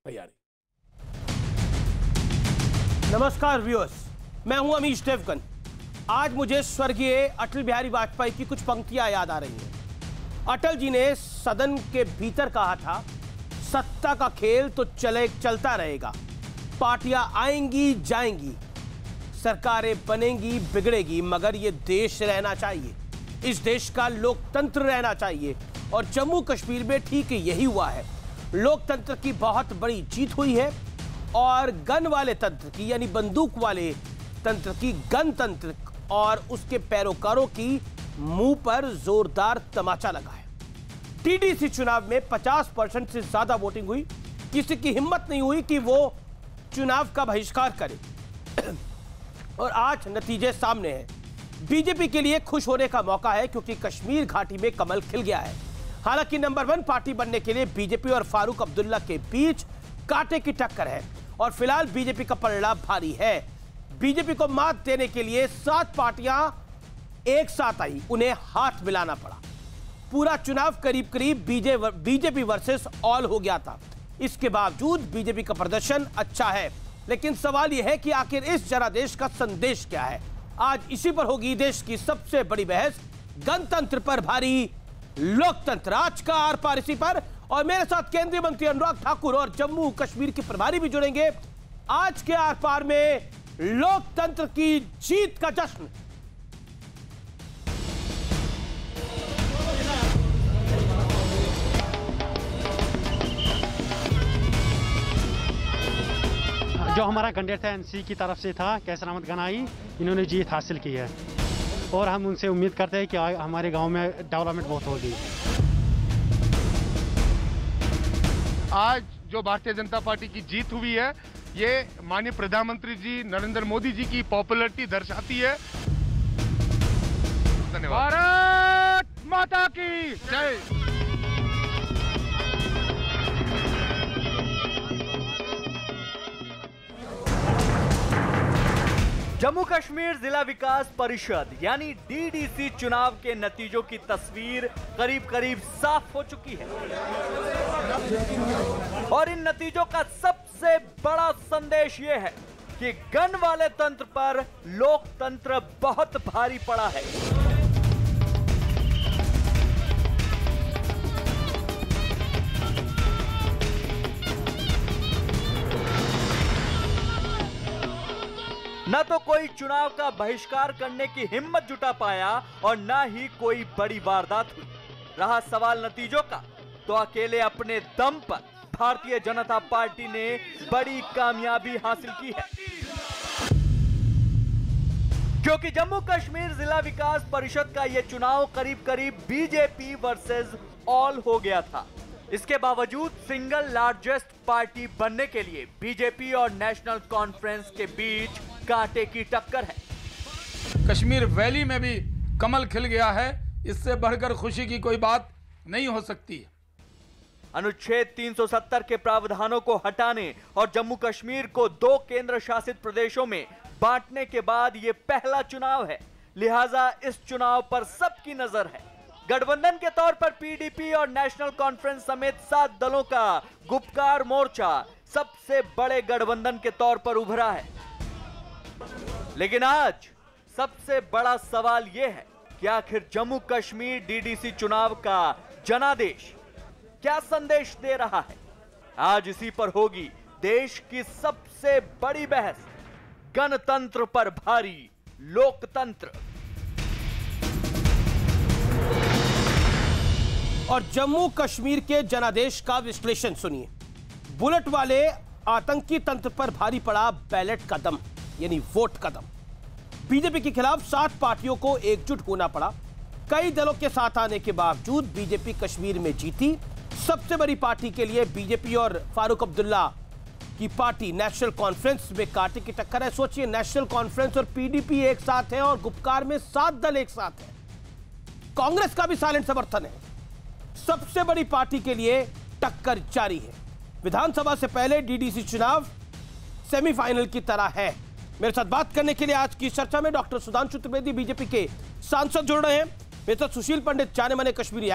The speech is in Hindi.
तैयारी। नमस्कार व्यूअर्स, मैं हूं अमीश देवगन। आज मुझे स्वर्गीय अटल बिहारी वाजपेयी की कुछ पंक्तियां याद आ रही हैं। अटल जी ने सदन के भीतर कहा था, सत्ता का खेल तो चलता रहेगा, पार्टियां आएंगी जाएंगी, सरकारें बनेंगी बिगड़ेगी, मगर ये देश रहना चाहिए, इस देश का लोकतंत्र रहना चाहिए। और जम्मू कश्मीर में ठीक यही हुआ है। लोकतंत्र की बहुत बड़ी जीत हुई है और गन वाले तंत्र की, यानी बंदूक वाले तंत्र की, गणतंत्र और उसके पैरोकारों की मुंह पर जोरदार तमाचा लगा है। टीडीसी चुनाव में 50% से ज्यादा वोटिंग हुई। किसी की हिम्मत नहीं हुई कि वो चुनाव का बहिष्कार करे और आज नतीजे सामने हैं। बीजेपी के लिए खुश होने का मौका है क्योंकि कश्मीर घाटी में कमल खिल गया है। हालांकि नंबर 1 पार्टी बनने के लिए बीजेपी और फारूक अब्दुल्ला के बीच कांटे की टक्कर है और फिलहाल बीजेपी का पलड़ा भारी है। बीजेपी को मात देने के लिए 7 पार्टियां एक साथ आई, उन्हें हाथ मिलाना पड़ा। पूरा चुनाव करीब करीब बीजेपी वर्सेस ऑल हो गया था। इसके बावजूद बीजेपी का प्रदर्शन अच्छा है, लेकिन सवाल यह है कि आखिर इस जनादेश का संदेश क्या है। आज इसी पर होगी देश की सबसे बड़ी बहस, गणतंत्र पर भारी लोकतंत्र। आज का आर पार इसी पर, और मेरे साथ केंद्रीय मंत्री अनुराग ठाकुर और जम्मू कश्मीर के प्रभारी भी जुड़ेंगे। आज के आर पार में लोकतंत्र की जीत का जश्न। जो हमारा कैंडिडेट था एनसी की तरफ से था, कैसर अहमद गनाई, इन्होंने जीत हासिल की है और हम उनसे उम्मीद करते हैं कि हमारे गांव में डेवलपमेंट बहुत होगी। आज जो भारतीय जनता पार्टी की जीत हुई है, ये माननीय प्रधानमंत्री जी नरेंद्र मोदी जी की पॉपुलैरिटी दर्शाती है। धन्यवाद। भारत माता की जय। जम्मू कश्मीर जिला विकास परिषद यानी डीडीसी चुनाव के नतीजों की तस्वीर करीब करीब साफ हो चुकी है और इन नतीजों का सबसे बड़ा संदेश यह है कि गन वाले तंत्र पर लोकतंत्र बहुत भारी पड़ा है। न तो कोई चुनाव का बहिष्कार करने की हिम्मत जुटा पाया और न ही कोई बड़ी वारदात हुई। रहा सवाल नतीजों का, तो अकेले अपने दम पर भारतीय जनता पार्टी ने बड़ी कामयाबी हासिल की है, क्योंकि जम्मू कश्मीर जिला विकास परिषद का यह चुनाव करीब करीब बीजेपी वर्सेस ऑल हो गया था। इसके बावजूद सिंगल लार्जेस्ट पार्टी बनने के लिए बीजेपी और नेशनल कॉन्फ्रेंस के बीच कांटे की टक्कर है। कश्मीर वैली में भी कमल खिल गया है, इससे बढ़कर खुशी की कोई बात नहीं हो सकती। अनुच्छेद 370 के प्रावधानों को हटाने और जम्मू कश्मीर को 2 केंद्र शासित प्रदेशों में बांटने के बाद यह पहला चुनाव है, लिहाजा इस चुनाव पर सबकी नजर है। गठबंधन के तौर पर पीडीपी और नेशनल कॉन्फ्रेंस समेत 7 दलों का गुपकार मोर्चा सबसे बड़े गठबंधन के तौर पर उभरा है। लेकिन आज सबसे बड़ा सवाल यह है कि आखिर जम्मू कश्मीर डीडीसी चुनाव का जनादेश क्या संदेश दे रहा है। आज इसी पर होगी देश की सबसे बड़ी बहस, गणतंत्र पर भारी लोकतंत्र। और जम्मू कश्मीर के जनादेश का विश्लेषण सुनिए। बुलेट वाले आतंकी तंत्र पर भारी पड़ा बैलेट का दम, यानी वोट का दम। बीजेपी के खिलाफ 7 पार्टियों को एकजुट होना पड़ा। कई दलों के साथ आने के बावजूद बीजेपी कश्मीर में जीती। सबसे बड़ी पार्टी के लिए बीजेपी और फारूक अब्दुल्ला की पार्टी नेशनल कॉन्फ्रेंस में कांटे की टक्कर है। सोचिए, नेशनल कॉन्फ्रेंस और पीडीपी एक साथ है और गुपकार में 7 दल एक साथ है। कांग्रेस का भी साइलेंट समर्थन है। सबसे बड़ी पार्टी के लिए टक्कर जारी है। विधानसभा से पहले डीडीसी चुनाव सेमीफाइनल की तरह है। मेरे साथ बात करने के लिए आज की चर्चा में डॉक्टर सुधांशु त्रिवेदी बीजेपी के सांसद जुड़ रहे हैं। मेरे साथ सुशील पंडित, जाने माने कश्मीरी